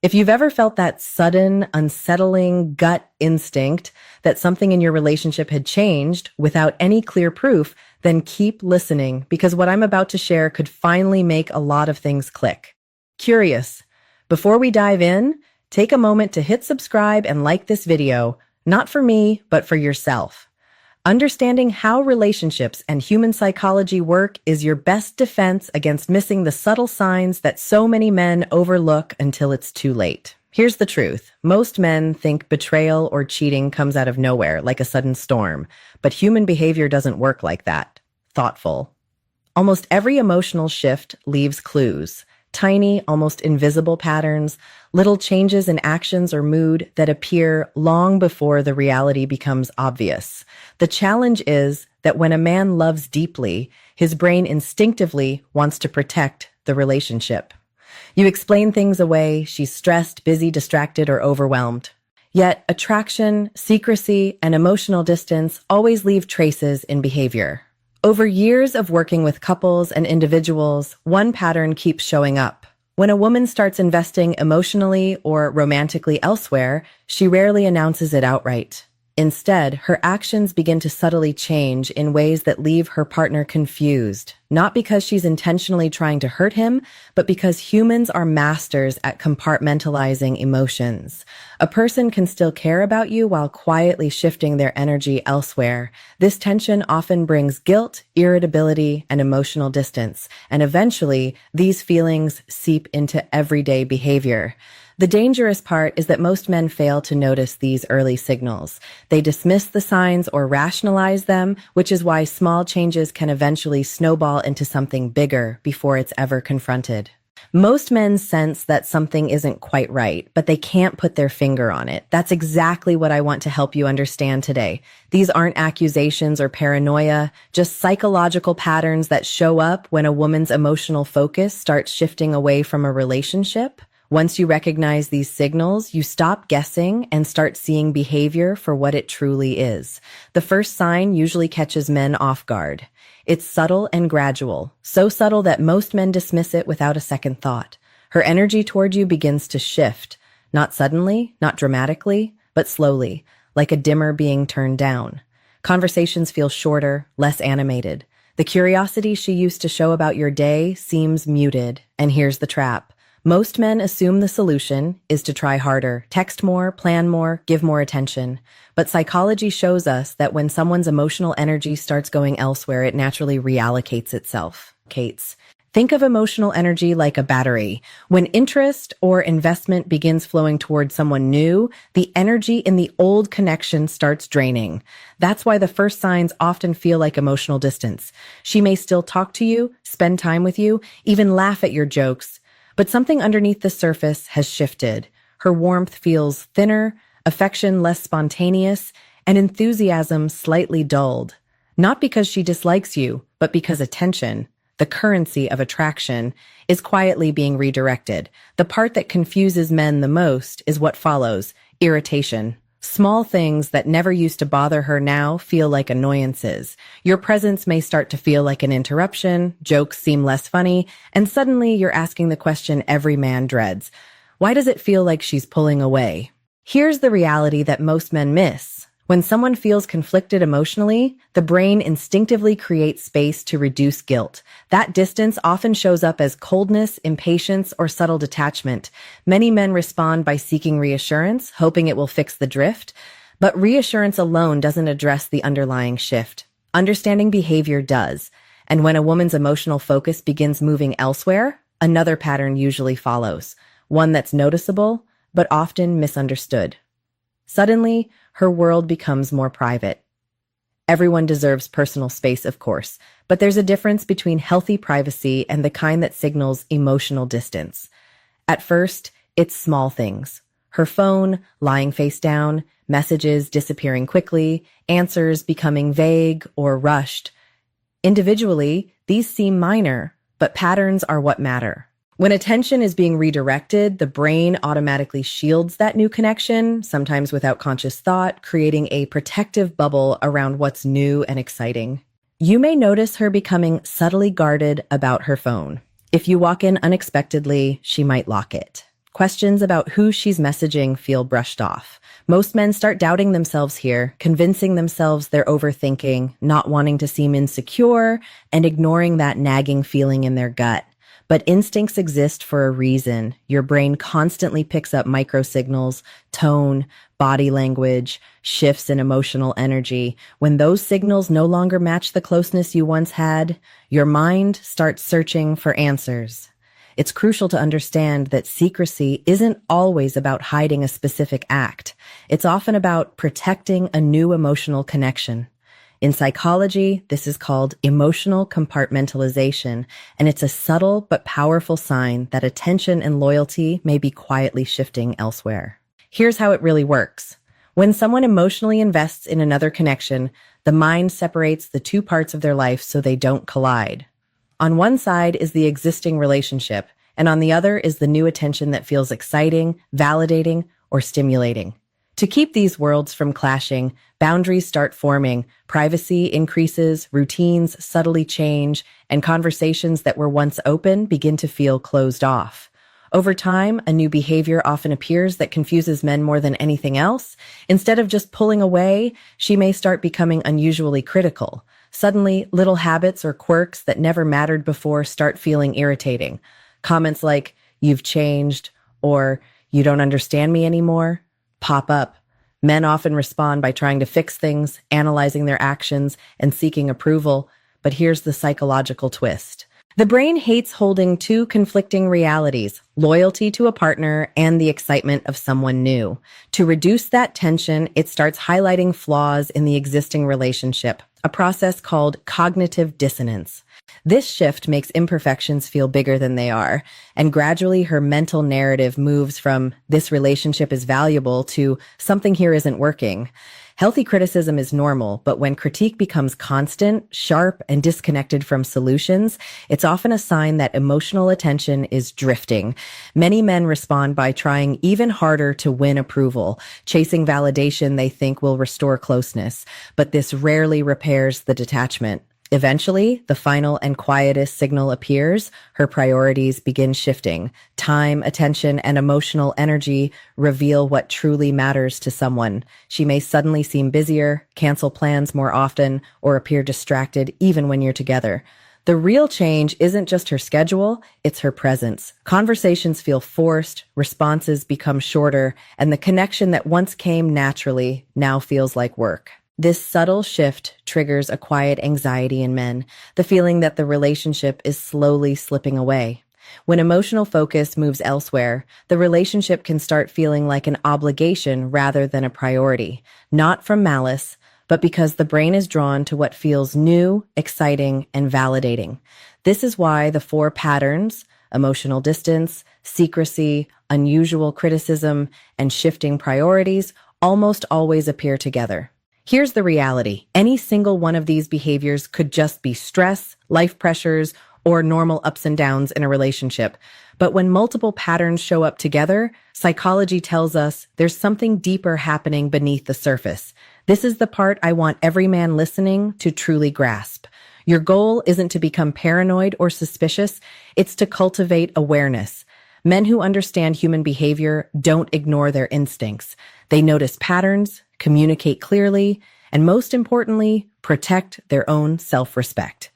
If you've ever felt that sudden, unsettling gut instinct that something in your relationship had changed without any clear proof, then keep listening because what I'm about to share could finally make a lot of things click. Curious? Before we dive in, take a moment to hit subscribe and like this video, not for me, but for yourself. Understanding how relationships and human psychology work is your best defense against missing the subtle signs that so many men overlook until it's too late. Here's the truth. Most men think betrayal or cheating comes out of nowhere, like a sudden storm. But human behavior doesn't work like that. Thoughtful. Almost every emotional shift leaves clues. Tiny, almost invisible patterns, little changes in actions or mood that appear long before the reality becomes obvious. The challenge is that when a man loves deeply, his brain instinctively wants to protect the relationship. You explain things away, she's stressed, busy, distracted, or overwhelmed. Yet attraction, secrecy, and emotional distance always leave traces in behavior. Over years of working with couples and individuals, one pattern keeps showing up. When a woman starts investing emotionally or romantically elsewhere, she rarely announces it outright. Instead, her actions begin to subtly change in ways that leave her partner confused, not because she's intentionally trying to hurt him, but because humans are masters at compartmentalizing emotions. A person can still care about you while quietly shifting their energy elsewhere. This tension often brings guilt, irritability, and emotional distance, and eventually, these feelings seep into everyday behavior. The dangerous part is that most men fail to notice these early signals. They dismiss the signs or rationalize them, which is why small changes can eventually snowball into something bigger before it's ever confronted. Most men sense that something isn't quite right, but they can't put their finger on it. That's exactly what I want to help you understand today. These aren't accusations or paranoia, just psychological patterns that show up when a woman's emotional focus starts shifting away from a relationship. Once you recognize these signals, you stop guessing and start seeing behavior for what it truly is. The first sign usually catches men off guard. It's subtle and gradual, so subtle that most men dismiss it without a second thought. Her energy toward you begins to shift, not suddenly, not dramatically, but slowly, like a dimmer being turned down. Conversations feel shorter, less animated. The curiosity she used to show about your day seems muted, and here's the trap. Most men assume the solution is to try harder, text more, plan more, give more attention. But psychology shows us that when someone's emotional energy starts going elsewhere, it naturally reallocates itself. Think of emotional energy like a battery. When interest or investment begins flowing toward someone new, the energy in the old connection starts draining. That's why the first signs often feel like emotional distance. She may still talk to you, spend time with you, even laugh at your jokes. But something underneath the surface has shifted. Her warmth feels thinner, affection less spontaneous, and enthusiasm slightly dulled. Not because she dislikes you, but because attention, the currency of attraction, is quietly being redirected. The part that confuses men the most is what follows: irritation. Small things that never used to bother her now feel like annoyances. Your presence may start to feel like an interruption, jokes seem less funny, and suddenly you're asking the question every man dreads. Why does it feel like she's pulling away? Here's the reality that most men miss. When someone feels conflicted emotionally, the brain instinctively creates space to reduce guilt. That distance often shows up as coldness, impatience, or subtle detachment. Many men respond by seeking reassurance, hoping it will fix the drift. But reassurance alone doesn't address the underlying shift. Understanding behavior does. And when a woman's emotional focus begins moving elsewhere, another pattern usually follows. One that's noticeable, but often misunderstood. Suddenly, her world becomes more private. Everyone deserves personal space, of course, but there's a difference between healthy privacy and the kind that signals emotional distance. At first, it's small things. Her phone lying face down, messages disappearing quickly, answers becoming vague or rushed. Individually, these seem minor, but patterns are what matter. When attention is being redirected, the brain automatically shields that new connection, sometimes without conscious thought, creating a protective bubble around what's new and exciting. You may notice her becoming subtly guarded about her phone. If you walk in unexpectedly, she might lock it. Questions about who she's messaging feel brushed off. Most men start doubting themselves here, convincing themselves they're overthinking, not wanting to seem insecure, and ignoring that nagging feeling in their gut. But instincts exist for a reason. Your brain constantly picks up microsignals, tone, body language, shifts in emotional energy. When those signals no longer match the closeness you once had, your mind starts searching for answers. It's crucial to understand that secrecy isn't always about hiding a specific act. It's often about protecting a new emotional connection. In psychology, this is called emotional compartmentalization, and it's a subtle but powerful sign that attention and loyalty may be quietly shifting elsewhere. Here's how it really works. When someone emotionally invests in another connection, the mind separates the two parts of their life so they don't collide. On one side is the existing relationship, and on the other is the new attention that feels exciting, validating, or stimulating. To keep these worlds from clashing, boundaries start forming, privacy increases, routines subtly change, and conversations that were once open begin to feel closed off. Over time, a new behavior often appears that confuses men more than anything else. Instead of just pulling away, she may start becoming unusually critical. Suddenly, little habits or quirks that never mattered before start feeling irritating. Comments like, "You've changed," or "You don't understand me anymore," pop up. Men often respond by trying to fix things, analyzing their actions, and seeking approval. But here's the psychological twist. The brain hates holding two conflicting realities, loyalty to a partner and the excitement of someone new. To reduce that tension, it starts highlighting flaws in the existing relationship, a process called cognitive dissonance. This shift makes imperfections feel bigger than they are, and gradually her mental narrative moves from "this relationship is valuable" to "something here isn't working." Healthy criticism is normal, but when critique becomes constant, sharp, and disconnected from solutions, it's often a sign that emotional attention is drifting. Many men respond by trying even harder to win approval, chasing validation they think will restore closeness, but this rarely repairs the detachment. Eventually, the final and quietest signal appears. Her priorities begin shifting. Time, attention, and emotional energy reveal what truly matters to someone. She may suddenly seem busier, cancel plans more often, or appear distracted even when you're together. The real change isn't just her schedule, it's her presence. Conversations feel forced, responses become shorter, and the connection that once came naturally now feels like work. This subtle shift triggers a quiet anxiety in men, the feeling that the relationship is slowly slipping away. When emotional focus moves elsewhere, the relationship can start feeling like an obligation rather than a priority, not from malice, but because the brain is drawn to what feels new, exciting, and validating. This is why the four patterns, emotional distance, secrecy, unusual criticism, and shifting priorities, almost always appear together. Here's the reality. Any single one of these behaviors could just be stress, life pressures, or normal ups and downs in a relationship. But when multiple patterns show up together, psychology tells us there's something deeper happening beneath the surface. This is the part I want every man listening to truly grasp. Your goal isn't to become paranoid or suspicious, it's to cultivate awareness. Men who understand human behavior don't ignore their instincts. They notice patterns, communicate clearly, and most importantly, protect their own self-respect.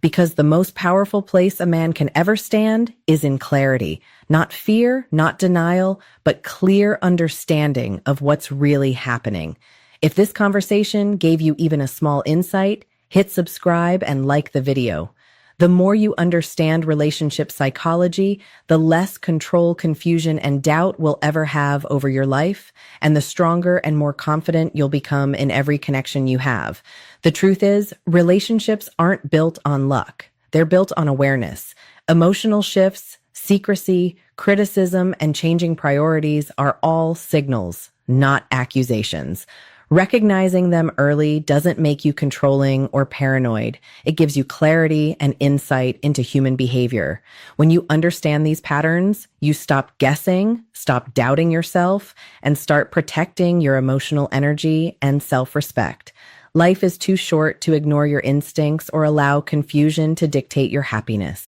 Because the most powerful place a man can ever stand is in clarity, not fear, not denial, but clear understanding of what's really happening. If this conversation gave you even a small insight, hit subscribe and like the video. The more you understand relationship psychology, the less control, confusion, and doubt we'll ever have over your life, and the stronger and more confident you'll become in every connection you have. The truth is, relationships aren't built on luck. They're built on awareness. Emotional shifts, secrecy, criticism, and changing priorities are all signals, not accusations. Recognizing them early doesn't make you controlling or paranoid. It gives you clarity and insight into human behavior. When you understand these patterns, you stop guessing, stop doubting yourself, and start protecting your emotional energy and self-respect. Life is too short to ignore your instincts or allow confusion to dictate your happiness.